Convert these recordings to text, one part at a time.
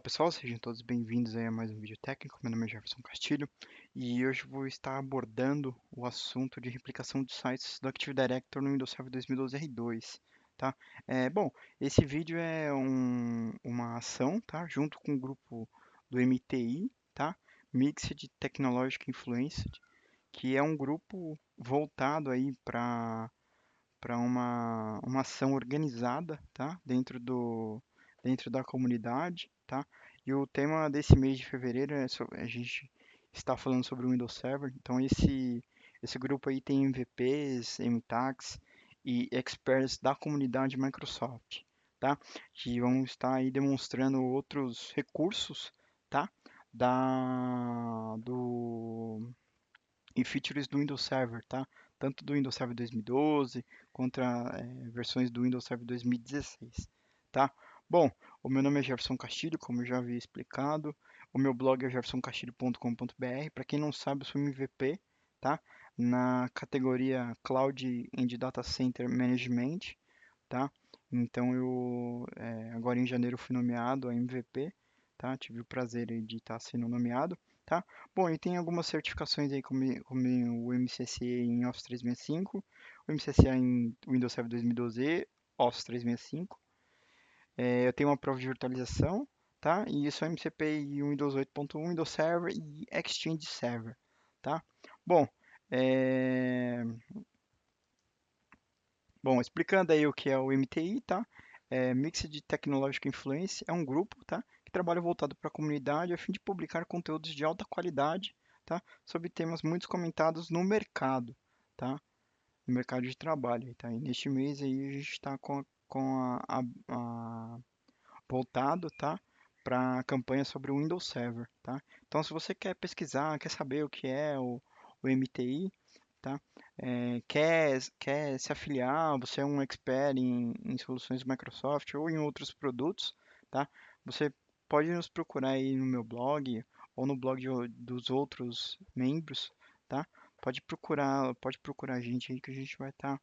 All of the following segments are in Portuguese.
Pessoal, sejam todos bem-vindos aí a mais um vídeo técnico. Meu nome é Jefferson Castilho e hoje eu vou estar abordando o assunto de replicação de sites do Active Directory no Windows Server 2012 R2, tá? Bom, esse vídeo é uma ação, tá? Junto com o grupo do MTI, tá? Mixed Technological Influence, que é um grupo voltado aí para uma ação organizada, tá? Dentro da comunidade, tá? E o tema desse mês de fevereiro a gente está falando sobre o Windows Server. Então esse grupo aí tem MVPs, MTAGs e experts da comunidade Microsoft, tá? Que vão estar aí demonstrando outros recursos, tá? E features do Windows Server, tá? Tanto do Windows Server 2012 contra versões do Windows Server 2016, tá? Bom, o meu nome é Jefferson Castilho, como eu já havia explicado. O meu blog é jeffersoncastilho.com.br. Para quem não sabe, eu sou MVP, tá? Na categoria Cloud and Data Center Management, tá? Então agora em janeiro fui nomeado a MVP, tá? Tive o prazer aí de estar sendo nomeado, tá? Bom, e tem algumas certificações aí como o MCC em Office 365, o MCC em Windows Server 2012, Office 365. Eu tenho uma prova de virtualização, tá? E isso é MCP em Windows 8.1, Windows Server e Exchange Server, tá? Bom, é, Bom, explicando aí o que é o MTI, tá? Mixed Technological Influence é um grupo, tá? Que trabalha voltado para a comunidade a fim de publicar conteúdos de alta qualidade, tá? Sobre temas muito comentados no mercado, tá? No mercado de trabalho, tá? E neste mês aí a gente está com voltado, tá? Para a campanha sobre o Windows Server, tá? Então, se você quer pesquisar, quer saber o que é o MTI, tá? Quer se afiliar, você é um expert em soluções Microsoft ou em outros produtos, tá? Você pode nos procurar aí no meu blog ou no blog dos outros membros, tá? Pode procurar a gente aí que a gente vai estar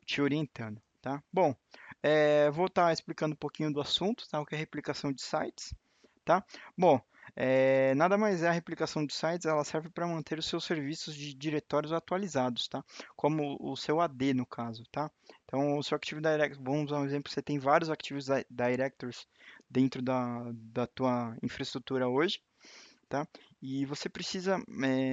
te orientando, tá? Bom, vou estar explicando um pouquinho do assunto, tá? O que é replicação de sites, tá? Bom, nada mais é a replicação de sites, ela serve para manter os seus serviços de diretórios atualizados, tá? Como o seu AD no caso, tá? Então, o seu Active Directory, vamos usar um exemplo, você tem vários Active Directories dentro da tua infraestrutura hoje, tá? E você precisa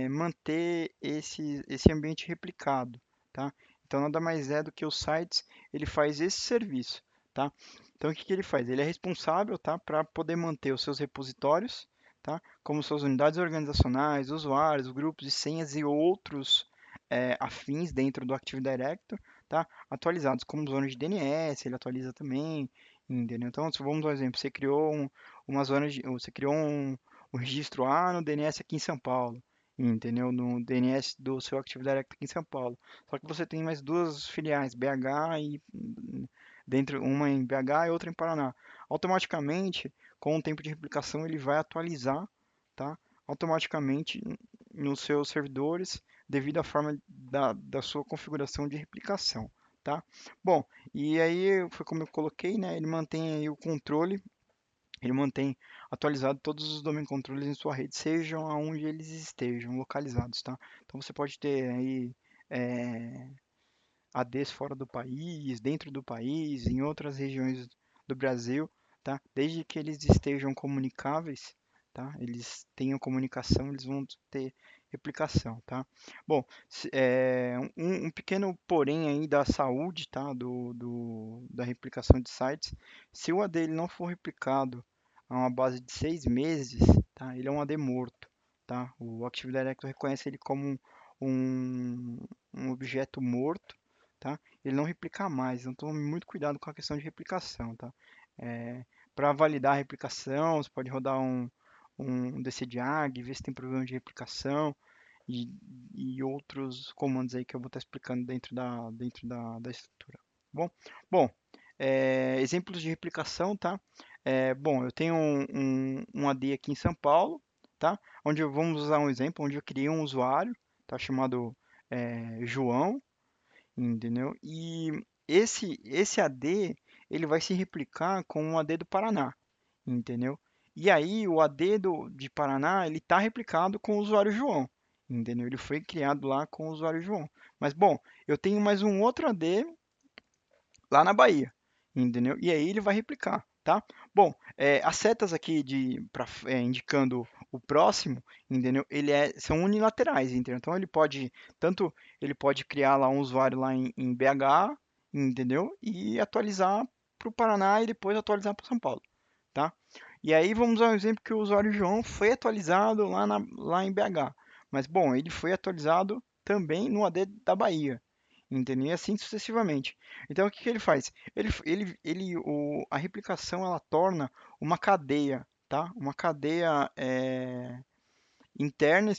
manter esse ambiente replicado, tá? Então nada mais é do que os sites, ele faz esse serviço, tá? Então o que que ele faz? Ele é responsável, tá, para poder manter os seus repositórios, tá? Como suas unidades organizacionais, usuários, grupos e senhas e outros afins dentro do Active Directory, tá? Atualizados, como zona de DNS, ele atualiza também, entendeu? Então, se vamos dar um exemplo, você criou uma zona você criou o registro A no DNS aqui em São Paulo, entendeu? No DNS do seu Active Directory aqui em São Paulo. Só que você tem mais duas filiais, BH e dentro uma em BH e outra em Paraná. Automaticamente, com o tempo de replicação, ele vai atualizar, tá? Automaticamente nos seus servidores, devido à forma da sua configuração de replicação, tá? Bom, e aí foi como eu coloquei, né? Ele mantém aí o controle, ele mantém atualizado todos os domain controllers em sua rede, sejam aonde eles estejam localizados, tá? Então você pode ter aí eh, ADs fora do país, dentro do país, em outras regiões do Brasil, tá? Desde que eles estejam comunicáveis, tá? Eles tenham comunicação, eles vão ter replicação, tá? Bom, um pequeno porém aí da saúde, tá? Da replicação de sites, se o AD ele não for replicado a uma base de 6 meses, tá? Ele é um AD morto, tá? O Active Directory reconhece ele como um, um objeto morto, tá? Ele não replica mais, então tome muito cuidado com a questão de replicação, tá? Para validar a replicação, você pode rodar um dcdiag, ver se tem problema de replicação e, e outros comandos aí que eu vou estar explicando dentro da estrutura. Bom, exemplos de replicação, tá? Bom, eu tenho um AD aqui em São Paulo, tá? Vamos usar um exemplo, onde eu criei um usuário, tá? Chamado João, entendeu? E esse AD, ele vai se replicar com um AD do Paraná, entendeu? E aí o AD de Paraná, ele está replicado com o usuário João, entendeu? Ele foi criado lá com o usuário João. Mas, bom, eu tenho mais um outro AD lá na Bahia, entendeu? E aí ele vai replicar, tá? Bom, as setas aqui indicando o próximo, entendeu? São unilaterais, entendeu? Então ele pode criar lá um usuário lá em BH, entendeu? E atualizar para o Paraná e depois atualizar para São Paulo, tá? E aí vamos ao exemplo que o usuário João foi atualizado lá em BH, mas bom, ele foi atualizado também no AD da Bahia, entendeu? E assim sucessivamente. Então, o que que ele faz? A replicação ela torna uma cadeia, tá? Uma cadeia interna,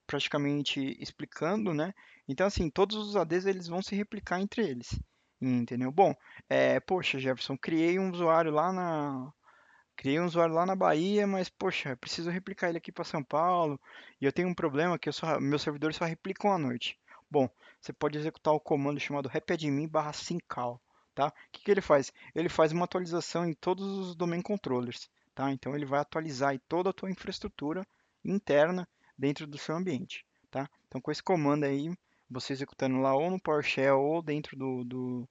praticamente explicando, né? Então, assim, todos os ADs eles vão se replicar entre eles, entendeu? Bom, poxa, Jefferson, criei um usuário lá na Bahia, mas poxa, eu preciso replicar ele aqui para São Paulo e eu tenho um problema que meus servidores só replicam à noite. Bom, você pode executar o comando chamado repadmin/syncal, tá? O que que ele faz? Ele faz uma atualização em todos os domain controllers, tá? Então ele vai atualizar aí toda a tua infraestrutura interna dentro do seu ambiente, tá? Então com esse comando aí, você executando lá ou no PowerShell ou dentro do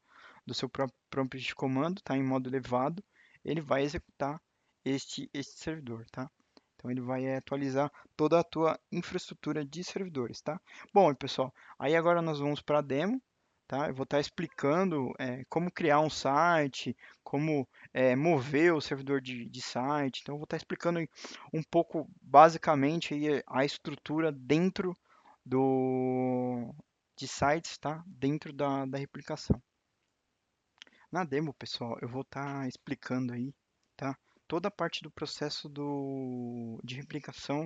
seu próprio prompt de comando, tá? Em modo elevado, ele vai executar este servidor, tá? Então ele vai atualizar toda a tua infraestrutura de servidores, tá? Bom, e pessoal, aí agora nós vamos para a demo, tá? Eu vou estar explicando como criar um site, como mover o servidor de site. Então eu vou estar explicando aí um pouco basicamente aí a estrutura dentro de sites, tá? Dentro da replicação. Na demo, pessoal, eu vou estar explicando aí, tá? Toda a parte do processo de replicação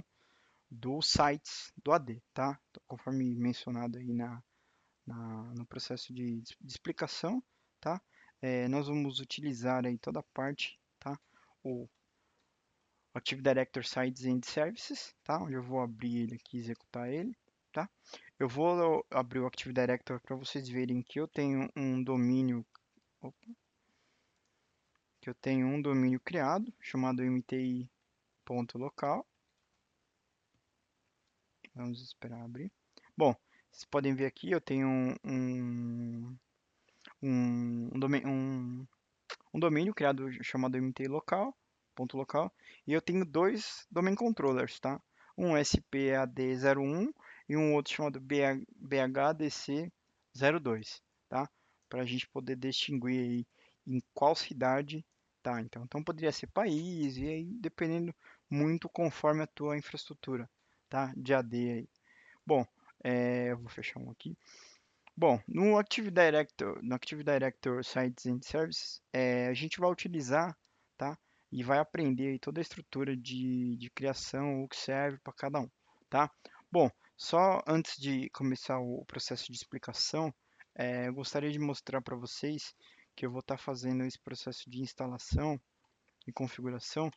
dos sites do AD, tá? Conforme mencionado aí no processo de explicação, tá? Nós vamos utilizar aí toda a parte, tá? O Active Directory Sites and Services, tá? Onde eu vou abrir ele aqui e executar ele, tá? Eu vou abrir o Active Directory para vocês verem que eu tenho um domínio criado, chamado mti.local. Vamos esperar abrir. Bom, vocês podem ver aqui, eu tenho um domínio criado chamado mti.local, e eu tenho dois domain controllers, tá? Um spad01 e um outro chamado bhdc02, tá? Para a gente poder distinguir aí em qual cidade tá. Então poderia ser país, e aí dependendo muito conforme a tua infraestrutura, tá? De AD aí. Bom, eu vou fechar um aqui. Bom, no Active Director Sites and Services, a gente vai utilizar, tá? E vai aprender aí toda a estrutura de criação, o que serve para cada um, tá? Bom, só antes de começar o processo de explicação, eu gostaria de mostrar para vocês que eu vou estar fazendo esse processo de instalação e configuração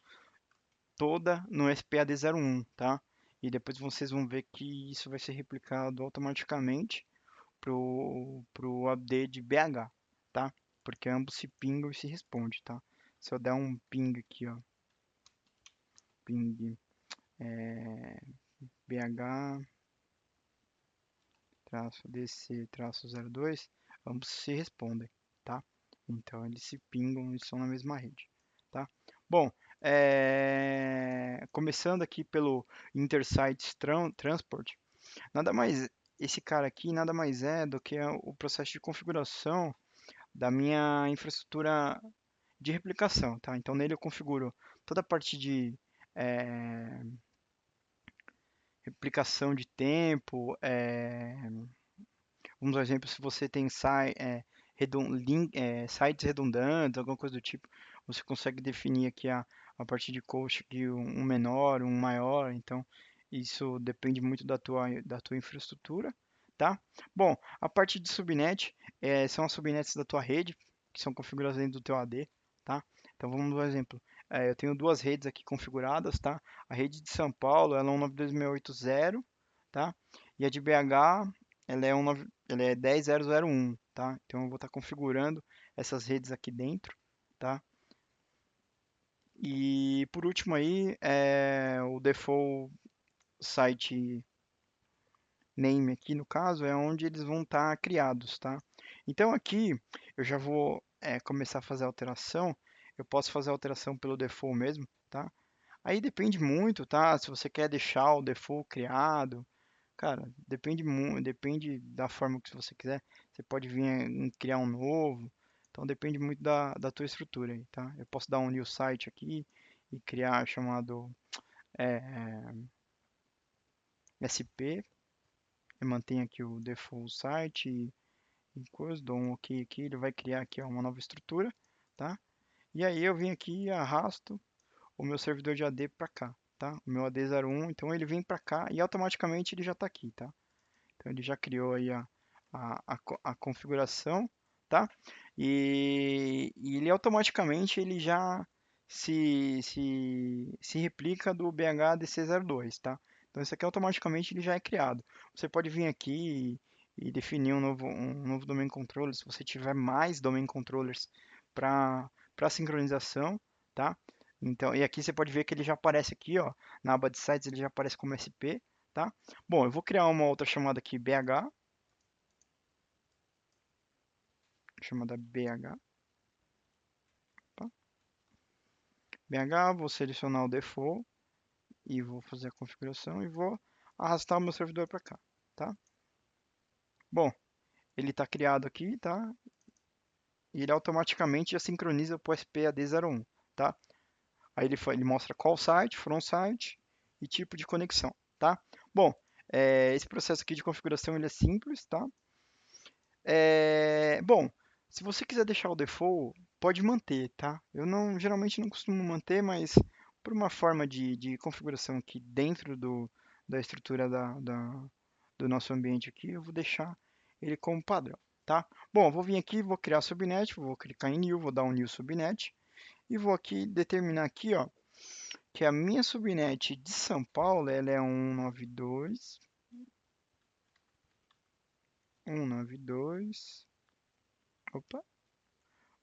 toda no SPAD01, tá? E depois vocês vão ver que isso vai ser replicado automaticamente pro AD de BH, tá? Porque ambos se pingam e se respondem, tá? Se eu der um ping aqui, ó, ping BH DC 02, ambos se respondem, tá? Então eles se pingam e são na mesma rede, tá? Bom, começando aqui pelo Intersites Transport, nada mais esse cara aqui nada mais é do que o processo de configuração da minha infraestrutura de replicação, tá? Então nele eu configuro toda a parte de eh, replicação de tempo. Vamos dar um exemplo, se você tem sites redundantes, alguma coisa do tipo, você consegue definir aqui a partir de coach de um menor, um maior. Então isso depende muito da tua infraestrutura, tá? Bom, a parte de subnet são as subnets da tua rede, que são configuradas dentro do teu AD, tá? Então vamos dar um exemplo. Eu tenho duas redes aqui configuradas, tá? A rede de São Paulo, ela é 192.680, tá? E a de BH, ela é 10.001, tá? Então eu vou estar configurando essas redes aqui dentro, tá? E por último aí, o default site name aqui no caso é onde eles vão estar criados, tá? Então aqui eu já vou começar a fazer a alteração. Eu posso fazer a alteração pelo default mesmo, tá? Aí depende muito, tá? Se você quer deixar o default criado, cara, depende muito, depende da forma que você quiser. Você pode vir em criar um novo. Então depende muito da tua estrutura aí, tá? Eu posso dar um new site aqui e criar chamado é, SP. Eu mantenho aqui o default site e coisa, dou um OK aqui, ele vai criar aqui ó, uma nova estrutura, tá? E aí eu vim aqui e arrasto o meu servidor de AD para cá, tá? O meu AD01, então ele vem para cá e automaticamente ele já está aqui, tá? Então ele já criou aí a configuração, tá? E ele automaticamente ele já se replica do BHDC02, tá? Então isso aqui automaticamente ele já é criado. Você pode vir aqui e definir um novo domain controller, se você tiver mais domain controllers para sincronização, tá? Então, e aqui você pode ver que ele já aparece aqui, ó, na aba de sites ele já aparece como SP, tá? Bom, eu vou criar uma outra chamada aqui BH, chamada BH, tá? BH, vou selecionar o default e vou fazer a configuração e vou arrastar o meu servidor para cá, tá? Bom, ele está criado aqui, tá? E ele automaticamente já sincroniza para o SPAD01, tá? Aí ele mostra qual site, front site e tipo de conexão, tá? Bom, esse processo aqui de configuração ele é simples, tá? Bom, se você quiser deixar o default, pode manter, tá? Eu não, geralmente não costumo manter, mas por uma forma de configuração aqui dentro da estrutura do nosso ambiente aqui, eu vou deixar ele como padrão, tá? Bom, eu vou vir aqui, vou criar subnet, vou clicar em new, vou dar um new subnet e vou aqui determinar aqui, ó, que a minha subnet de São Paulo, ela é 192, opa,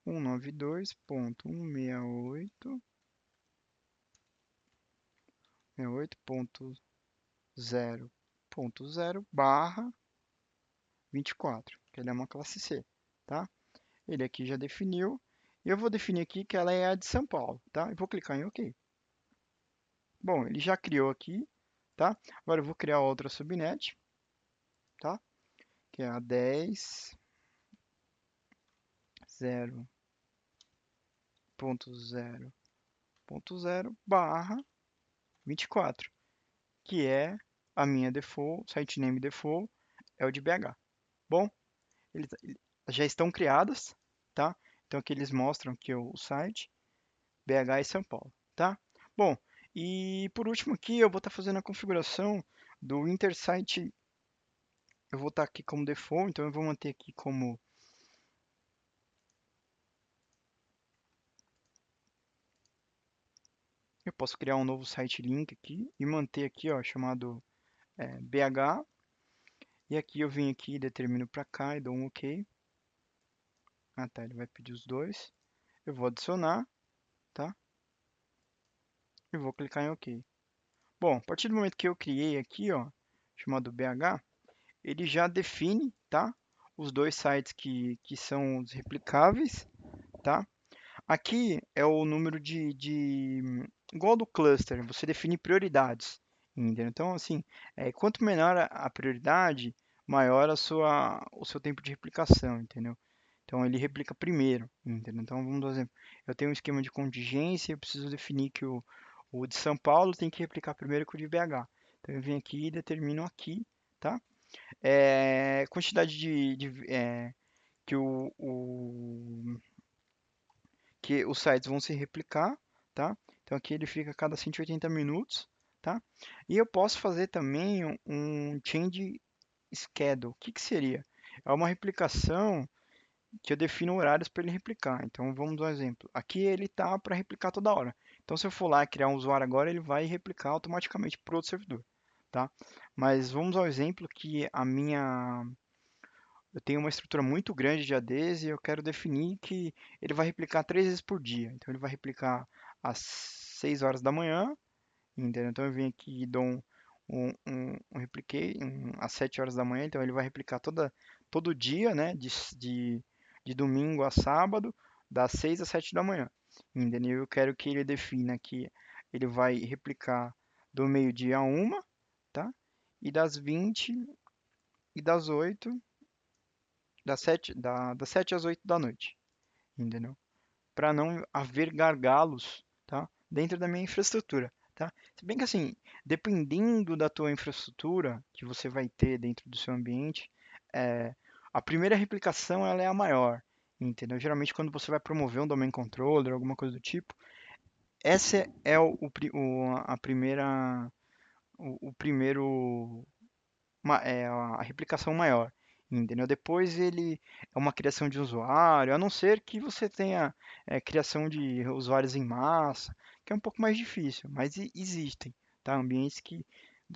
192.168.0.0 barra 24, que ele é uma classe C, tá? Ele aqui já definiu. E eu vou definir aqui que ela é a de São Paulo, tá? E vou clicar em OK. Bom, ele já criou aqui, tá? Agora eu vou criar outra subnet, tá? Que é a 10.0.0.0 barra 24, que é a minha default, site name default, é o de BH. Bom, eles já estão criadas, tá? Então aqui eles mostram que o site BH e São Paulo, tá? Bom, e por último aqui eu vou estar fazendo a configuração do Intersite. Eu vou estar aqui como default, então eu vou manter aqui como eu posso criar um novo site link aqui e manter aqui, ó, chamado BH. E aqui eu vim aqui, determino para cá e dou um OK. Ah, tá, ele vai pedir os dois. Eu vou adicionar, tá? E vou clicar em OK. Bom, a partir do momento que eu criei aqui, ó, chamado BH, ele já define, tá? Os dois sites que são os replicáveis, tá? Aqui é o número igual do cluster, você define prioridades, entendeu? Então, assim, quanto menor a prioridade, maior o seu tempo de replicação, entendeu? Então, ele replica primeiro, entendeu? Então, vamos dar um exemplo. Eu tenho um esquema de contingência, eu preciso definir que o de São Paulo tem que replicar primeiro que o de BH. Então, eu venho aqui e determino aqui, tá? Quantidade que que os sites vão se replicar, tá? Então aqui ele fica a cada 180 minutos, tá? E eu posso fazer também um change schedule. O que que seria? É uma replicação que eu defino horários para ele replicar. Então vamos dar um exemplo. Aqui ele tá para replicar toda hora. Então se eu for lá criar um usuário agora, ele vai replicar automaticamente para outro servidor, tá? Mas vamos ao exemplo que eu tenho uma estrutura muito grande de ADs e eu quero definir que ele vai replicar 3 vezes por dia. Então ele vai replicar às 6 horas da manhã, entendeu? Então eu venho aqui e dou um repliquei às 7 horas da manhã, então ele vai replicar todo dia, né? De domingo a sábado, das 6 às 7 da manhã, entendeu? Eu quero que ele defina que ele vai replicar do meio-dia a uma, tá? E das 20 e das 8 das 7 às 8 da noite, entendeu? Para não haver gargalos, tá? Dentro da minha infraestrutura, tá? Se bem que assim, dependendo da tua infraestrutura que você vai ter dentro do seu ambiente, é, a primeira replicação ela é a maior, entendeu? Geralmente quando você vai promover um domain controller, alguma coisa do tipo, essa é a primeira, o primeiro a replicação maior, entendeu? Depois ele é uma criação de usuário, a não ser que você tenha criação de usuários em massa, que é um pouco mais difícil, mas existem, tá? Ambientes que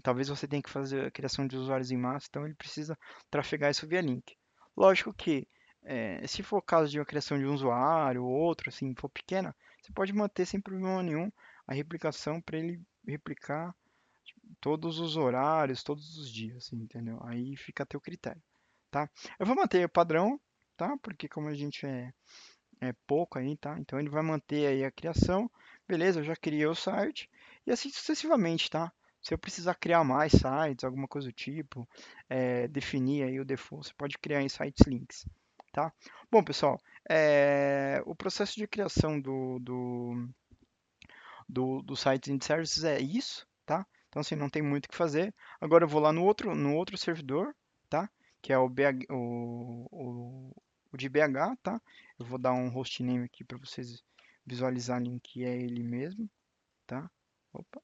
talvez você tenha que fazer a criação de usuários em massa, então ele precisa trafegar isso via link. Lógico que se for o caso de uma criação de um usuário ou outro, assim, for pequena, você pode manter sem problema nenhum a replicação para ele replicar todos os horários, todos os dias, entendeu? Aí fica a teu critério, tá? Eu vou manter o padrão, tá? Porque como a gente é pouco aí, tá? Então ele vai manter aí a criação, beleza? Eu já criei o site e assim sucessivamente, tá? Se eu precisar criar mais sites, alguma coisa do tipo, definir aí o default, você pode criar em sites links, tá? Bom, pessoal, o processo de criação do Sites and Services é isso, tá? Então, assim, não tem muito o que fazer. Agora eu vou lá no outro servidor, tá? Que é o, BH, o de BH, tá? Eu vou dar um hostname aqui para vocês visualizarem que é ele mesmo, tá? Opa,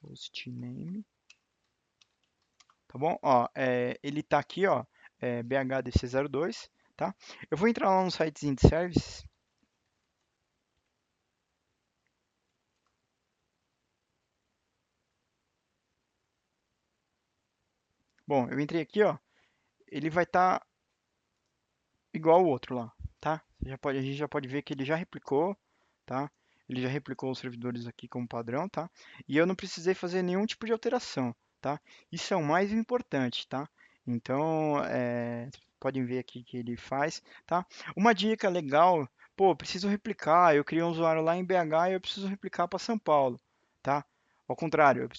hostname, tá bom? Ó, ele tá aqui, ó, BHDC02, tá? Eu vou entrar lá no Sites and Services. Bom, eu entrei aqui, ó, ele vai estar igual o outro lá, tá? A gente já pode ver que ele já replicou, tá? Ele já replicou os servidores aqui como padrão, tá? E eu não precisei fazer nenhum tipo de alteração, tá? Isso é o mais importante, tá? Então, podem ver aqui que ele faz, tá? Uma dica legal, pô, eu preciso replicar, eu criei um usuário lá em BH e eu preciso replicar para São Paulo, tá? Ao contrário,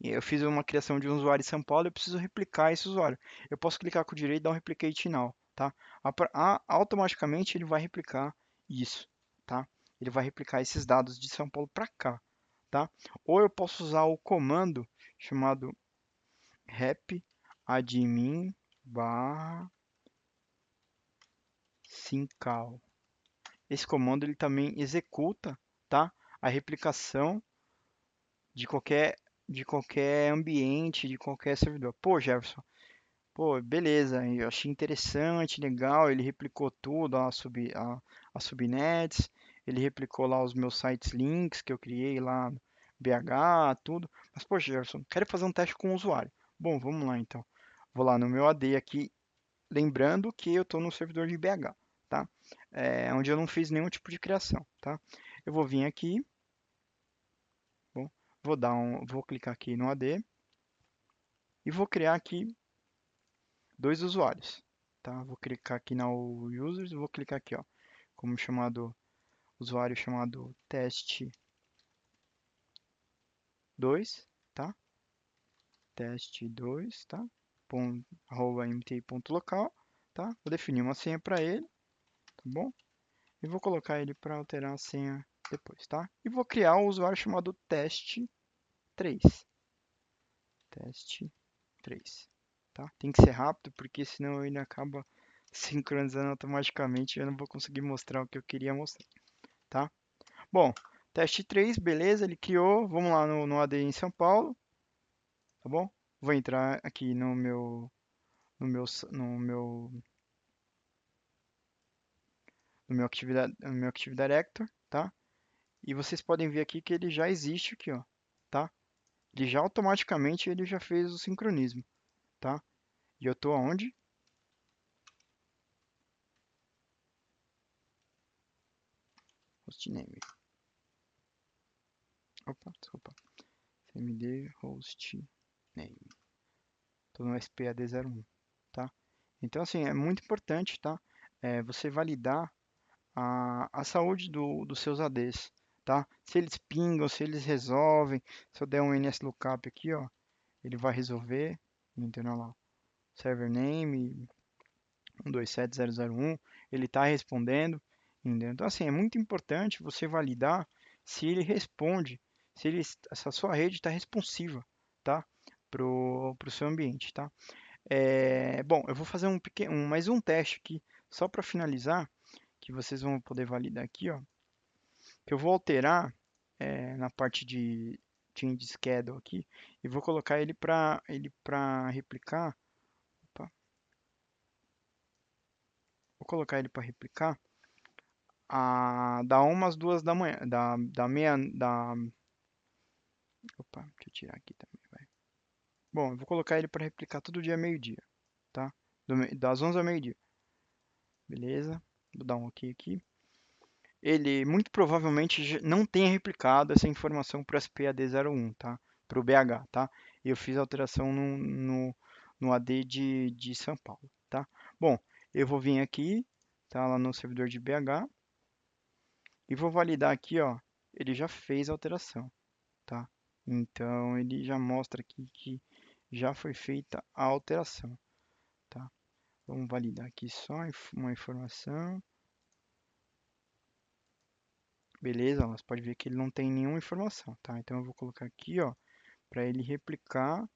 eu fiz uma criação de um usuário em São Paulo, eu preciso replicar esse usuário. Eu posso clicar com o direito e dar um replicate now, tá? Automaticamente ele vai replicar isso, tá? Ele vai replicar esses dados de São Paulo para cá, tá? Ou eu posso usar o comando chamado rep admin barra syncal. Esse comando ele também executa, tá? A replicação de qualquer ambiente, de qualquer servidor. Pô, Jefferson, pô, beleza, eu achei interessante, legal, ele replicou tudo, as subnets, ele replicou lá os meus sites links que eu criei lá no BH, tudo. Mas, pô, Jefferson, quero fazer um teste com o usuário. Bom, vamos lá então. Vou lá no meu AD aqui, lembrando que eu estou no servidor de BH, tá? Onde eu não fiz nenhum tipo de criação, tá? Eu vou vir aqui, bom, vou clicar aqui no AD e vou criar aqui dois usuários, tá? Vou clicar aqui na users, vou clicar aqui, ó, como chamado usuário chamado teste2, tá? Teste2, tá? @mti.local, tá? Vou definir uma senha para ele, tá bom? E vou colocar ele para alterar a senha depois, tá? E vou criar um usuário chamado teste3, teste3, tá? Tem que ser rápido porque senão ele acaba sincronizando automaticamente e eu não vou conseguir mostrar o que eu queria mostrar, tá? Bom, teste 3, beleza, ele criou. Vamos lá no AD em São Paulo, tá bom? Vou entrar aqui no meu, no meu, no meu Active Directory, tá? E vocês podem ver aqui que ele já existe aqui, ó, tá? Ele já automaticamente ele já fez o sincronismo, tá? E eu tô aonde? hostname. Opa, desculpa. cmd hostname. Estou no SPAD01, tá? Então, assim, é muito importante, tá? Você validar a saúde dos seus ADs, tá? Se eles pingam, se eles resolvem, se eu der um NSLookup aqui, ó, ele vai resolver, entendeu lá? Server name 127001, ele está respondendo, entendeu? Então, assim, é muito importante você validar se ele responde, se a sua rede está responsiva, tá? Pro seu ambiente, tá? Bom, eu vou fazer mais um teste aqui, só para finalizar, que vocês vão poder validar aqui, ó. Que eu vou alterar na parte de change schedule aqui e vou colocar ele para replicar. Opa. Vou colocar ele para replicar da 1 às 2 da manhã, da meia, da... Opa, deixa eu tirar aqui também, vai. Bom, eu vou colocar ele para replicar todo dia meio-dia, tá? Das 11 ao meio-dia. Beleza? Vou dar um OK aqui. Ele muito provavelmente não tenha replicado essa informação para o SPAD01, tá? Para o BH, tá? Eu fiz alteração no AD de São Paulo, tá? Bom, eu vou vir aqui, tá? Lá no servidor de BH e vou validar aqui, ó. Ele já fez a alteração, tá? Então ele já mostra aqui que já foi feita a alteração, tá? Vamos validar aqui só uma informação. Beleza, você pode ver que ele não tem nenhuma informação, tá? Então eu vou colocar aqui, ó, para ele replicar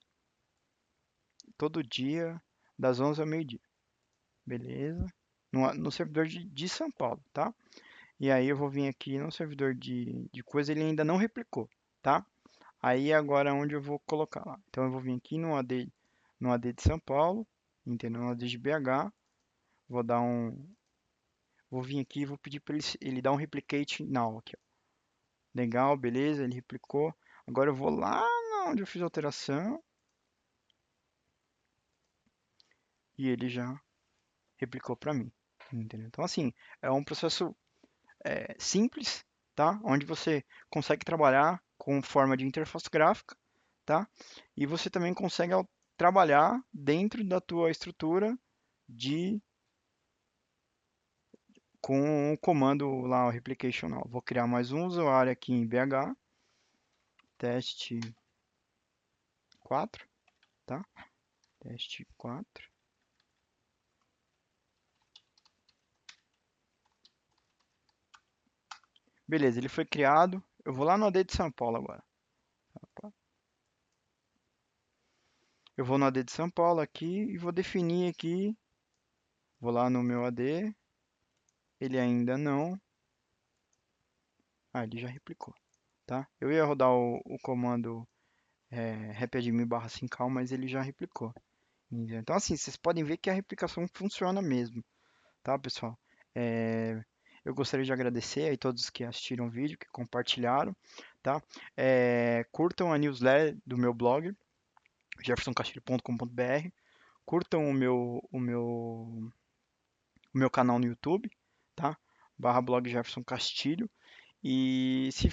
todo dia das 11 ao meio-dia. Beleza? No servidor de São Paulo, tá? E aí eu vou vir aqui no servidor de coisa, ele ainda não replicou, tá? Aí agora onde eu vou colocar lá. Então eu vou vir aqui no AD de São Paulo, entendeu? No AD de BH, vou vir aqui e vou pedir para ele dar um replicate now aqui, ó. Legal, beleza, ele replicou. Agora eu vou lá onde eu fiz a alteração e ele já replicou para mim, entendeu? Então assim, é um processo simples, tá? Onde você consegue trabalhar com forma de interface gráfica, tá? E você também consegue trabalhar dentro da tua estrutura com o comando lá, o replication now. Vou criar mais um usuário aqui em BH, teste 4, tá? Teste 4. Beleza, ele foi criado. Eu vou lá no AD de São Paulo agora. Eu vou no AD de São Paulo aqui e vou definir aqui. Vou lá no meu AD. Ele ainda não. Ah, ele já replicou, tá? Eu ia rodar o comando repadmin/syncall, mas ele já replicou. Entendeu? Então, assim, vocês podem ver que a replicação funciona mesmo, tá, pessoal? Eu gostaria de agradecer a todos que assistiram o vídeo, que compartilharam, tá? Curtam a newsletter do meu blog, jeffersoncastilho.com.br. Curtam o meu canal no YouTube, tá? /blog Jefferson Castilho. E se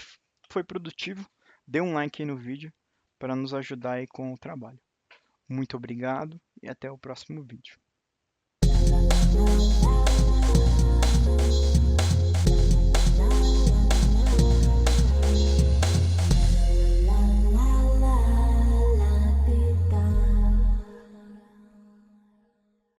foi produtivo, dê um like aí no vídeo para nos ajudar aí com o trabalho. Muito obrigado e até o próximo vídeo.